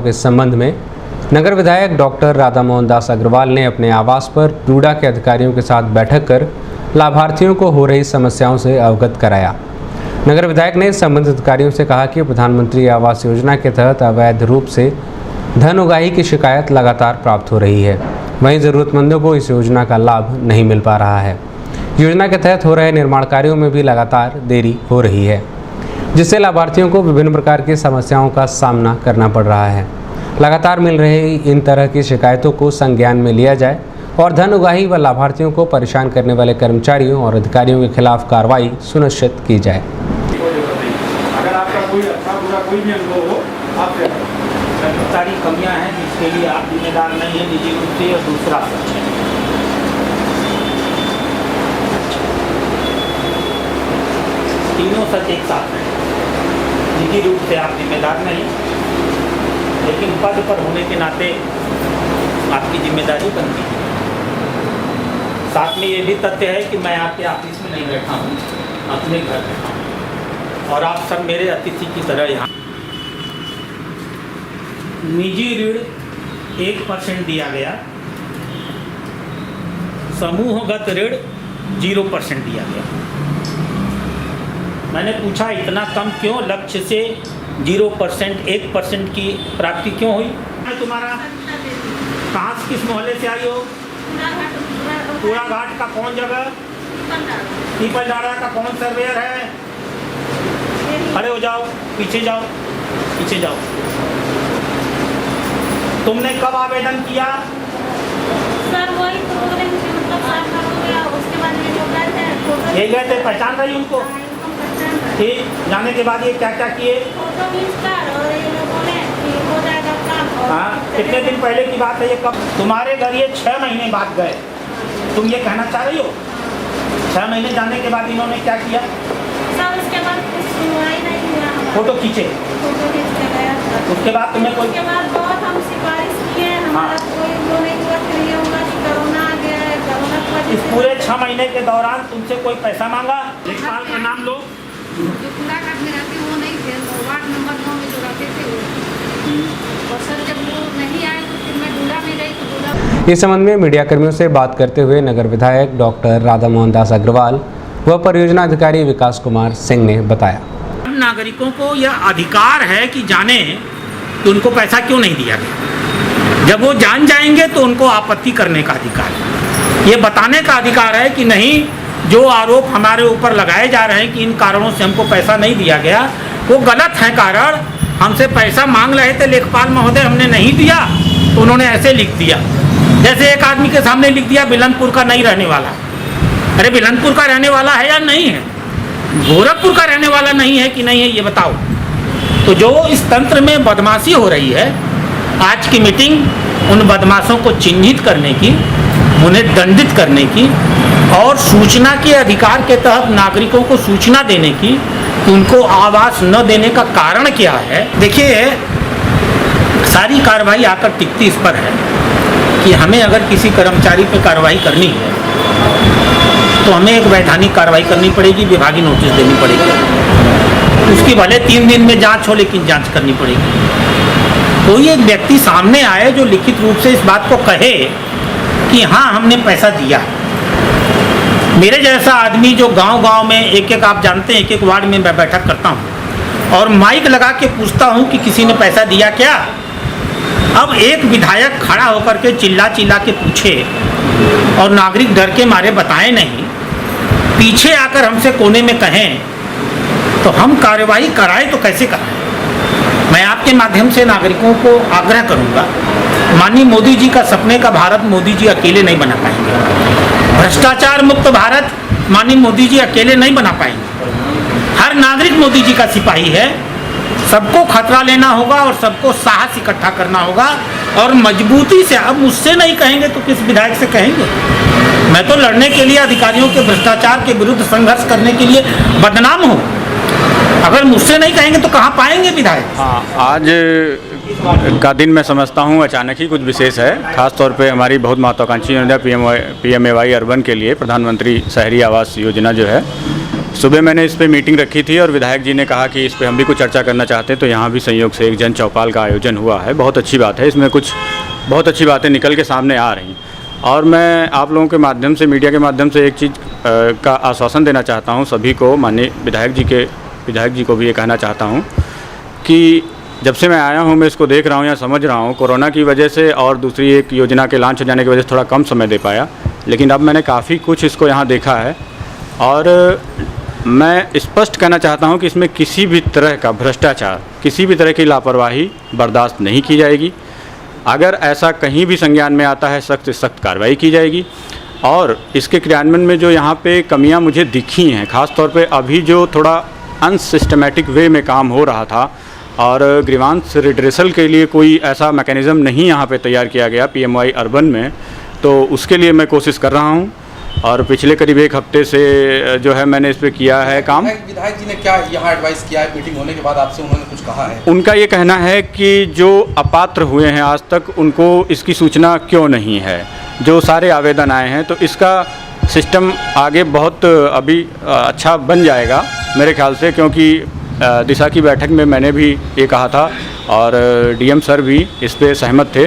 के संबंध में नगर विधायक डॉक्टर राधा मोहन दास अग्रवाल ने अपने आवास पर टूडा के अधिकारियों के साथ बैठक कर लाभार्थियों को हो रही समस्याओं से अवगत कराया। नगर विधायक ने संबंधित अधिकारियों से कहा कि प्रधानमंत्री आवास योजना के तहत अवैध रूप से धन उगाही की शिकायत लगातार प्राप्त हो रही है। वहीं ज़रूरतमंदों को इस योजना का लाभ नहीं मिल पा रहा है। योजना के तहत हो रहे निर्माण कार्यों में भी लगातार देरी हो रही है, जिससे लाभार्थियों को विभिन्न प्रकार की समस्याओं का सामना करना पड़ रहा है। लगातार मिल रही इन तरह की शिकायतों को संज्ञान में लिया जाए और धन उगाही व लाभार्थियों को परेशान करने वाले कर्मचारियों और अधिकारियों के खिलाफ कार्रवाई सुनिश्चित की जाए। अगर आपका कोई अच्छा बुरा कोई भी अनुभव हो, आप सारी कमियां हैं जिसके लिए आप जिम्मेदार नहीं है निजी रूप से, और दूसरा तीनों सच एक साथ हैं। निजी रूप से आप जिम्मेदार नहीं, लेकिन पद पर होने के नाते आपकी जिम्मेदारी बनती है। साथ में ये भी तथ्य है कि मैं आपके ऑफिस में नहीं बैठा हूँ, अपने घर बैठा हूँ और आप सब मेरे अतिथि की तरह यहाँ। निजी ऋण 1% दिया गया, समूहगत ऋण 0% दिया गया। मैंने पूछा इतना कम क्यों, लक्ष्य से 0% 1% की प्राप्ति क्यों हुई? तुम्हारा कहाँ से, किस मोहल्ले से आई हो? पूरा घाट का कौन जगह? पीपल डाड़ा का कौन सर्वेयर है? खड़े हो जाओ, पीछे जाओ, पीछे जाओ। तुमने कब आवेदन किया? सर वही तो बोले मुझे, मतलब साल भर हो गया, उसके बाद ये लोग गए थे, ये गए थे, पहचान रही उनको? ठीक, जाने के बाद ये क्या क्या किए? फोटो खींचकर और ये लोग बोले कि हो जाएगा काम। हाँ, कितने दिन पहले की बात है ये? कब तुम्हारे घर ये 6 महीने बाद गए? तुम ये कहना चाह रही हो 6 महीने जाने के बाद इन्होंने क्या किया? सर उसके बाद कुछ सुनवाई नहीं हुआ हमारा। फोटो खींचे, फोटो खींच के गया था। उसके बाद तुम्हें कोई? उसके बाद बहुत हम सिफारिश किए, हमारा कोई वो नहीं हुआ। फिर ये हुआ कि कोरोना आ गया है, कोरोना की वजह इस से पूरे 6 महीने के दौरान तुमसे कोई पैसा मांगा? लेखपाल का नाम लो। जो कुलाघाट में रहते वो नहीं थे, वार्ड नंबर 9 में जो रहते थे वो। और सर जब वो नहीं आए तो फिर मैं डूडा में गई तो डूडा। इस संबंध में मीडिया कर्मियों से बात करते हुए नगर विधायक डॉक्टर राधा मोहन दास अग्रवाल व परियोजना अधिकारी विकास कुमार सिंह ने बताया। नागरिकों को यह अधिकार है कि जाने कि उनको पैसा क्यों नहीं दिया गया। जब वो जान जाएंगे तो उनको आपत्ति करने का अधिकार है, ये बताने का अधिकार है कि नहीं, जो आरोप हमारे ऊपर लगाए जा रहे हैं कि इन कारणों से हमको पैसा नहीं दिया गया, वो गलत है। कारण हमसे पैसा मांग रहे थे लेखपाल महोदय, हमने नहीं दिया तो उन्होंने ऐसे लिख दिया, जैसे एक आदमी के सामने लिख दिया बिलंदपुर का नहीं रहने वाला। अरे बिलंदपुर का रहने वाला है या नहीं है? गोरखपुर का रहने वाला नहीं है कि नहीं है, ये बताओ। तो जो इस तंत्र में बदमाशी हो रही है, आज की मीटिंग उन बदमाशों को चिन्हित करने की, उन्हें दंडित करने की और सूचना के अधिकार के तहत नागरिकों को सूचना देने की कि उनको आवास न देने का कारण क्या है। देखिए, सारी कार्रवाई आकर टिकती इस पर है कि हमें अगर किसी कर्मचारी पर कार्रवाई करनी है तो हमें एक वैधानिक कार्रवाई करनी पड़ेगी, विभागीय नोटिस देनी पड़ेगी। उसकी भले 3 दिन में जांच हो, लेकिन जांच करनी पड़ेगी। कोई एक व्यक्ति सामने आए जो लिखित रूप से इस बात को कहे कि हाँ हमने पैसा दिया। मेरे जैसा आदमी जो गांव-गांव में एक-एक, आप जानते हैं, एक-एक वार्ड में मैं बैठक करता हूं और माइक लगा के पूछता हूं कि किसी ने पैसा दिया क्या। अब एक विधायक खड़ा होकर के चिल्ला चिल्ला के पूछे और नागरिक डर के मारे बताएं नहीं, पीछे आकर हमसे कोने में कहें तो हम कार्यवाही कराएं तो कैसे कराएं। मैं आपके माध्यम से नागरिकों को आग्रह करूंगा, माननीय मोदी जी का सपने का भारत मोदी जी अकेले नहीं बना पाएंगे। भ्रष्टाचार मुक्त भारत माननीय मोदी जी अकेले नहीं बना पाएंगे। हर नागरिक मोदी जी का सिपाही है। सबको खतरा लेना होगा और सबको साहस इकट्ठा करना होगा और मजबूती से। अब मुझसे नहीं कहेंगे तो किस विधायक से कहेंगे? मैं तो लड़ने के लिए, अधिकारियों के भ्रष्टाचार के विरुद्ध संघर्ष करने के लिए बदनाम हूँ। अगर मुझसे नहीं कहेंगे तो कहाँ पाएंगे विधायक? हाँ, आज का दिन मैं समझता हूँ अचानक ही कुछ विशेष है। खास तौर पे हमारी बहुत महत्वाकांक्षी योजना PMAY अर्बन के लिए प्रधानमंत्री शहरी आवास योजना जो है सुबह मैंने इस पे मीटिंग रखी थी और विधायक जी ने कहा कि इस पे हम भी कुछ चर्चा करना चाहते हैं, तो यहाँ भी संयोग से एक जन चौपाल का आयोजन हुआ है। बहुत अच्छी बात है, इसमें कुछ बहुत अच्छी बातें निकल के सामने आ रही हैं। और मैं आप लोगों के माध्यम से, मीडिया के माध्यम से एक चीज़ का आश्वासन देना चाहता हूँ सभी को, माननीय विधायक जी को भी ये कहना चाहता हूँ कि जब से मैं आया हूँ मैं इसको देख रहा हूँ या समझ रहा हूँ, कोरोना की वजह से और दूसरी एक योजना के लॉन्च हो जाने की वजह से थोड़ा कम समय दे पाया, लेकिन अब मैंने काफ़ी कुछ इसको यहाँ देखा है और मैं स्पष्ट कहना चाहता हूँ कि इसमें किसी भी तरह का भ्रष्टाचार, किसी भी तरह की लापरवाही बर्दाश्त नहीं की जाएगी। अगर ऐसा कहीं भी संज्ञान में आता है सख्त से सख्त कार्रवाई की जाएगी। और इसके क्रियान्वयन में जो यहाँ पे कमियाँ मुझे दिखी हैं, ख़ास तौर पे अभी जो थोड़ा अनसिस्टमेटिक वे में काम हो रहा था और ग्रीवांस रिड्रेसल के लिए कोई ऐसा मैकेनिज़्म नहीं यहाँ पे तैयार किया गया PMY अर्बन में, तो उसके लिए मैं कोशिश कर रहा हूँ और पिछले करीब 1 हफ्ते से जो है मैंने इस पे किया है काम। विधायक जी ने क्या यहाँ एडवाइस किया है मीटिंग होने के बाद आपसे, उन्होंने कुछ कहा है? उनका ये कहना है कि जो अपात्र हुए हैं आज तक उनको इसकी सूचना क्यों नहीं है, जो सारे आवेदन आए हैं, तो इसका सिस्टम आगे बहुत अभी अच्छा बन जाएगा मेरे ख्याल से, क्योंकि दिशा की बैठक में मैंने भी ये कहा था और DM सर भी इस पे सहमत थे।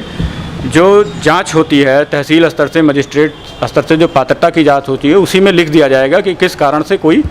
जो जांच होती है तहसील स्तर से, मजिस्ट्रेट स्तर से जो पात्रता की जांच होती है, उसी में लिख दिया जाएगा कि किस कारण से कोई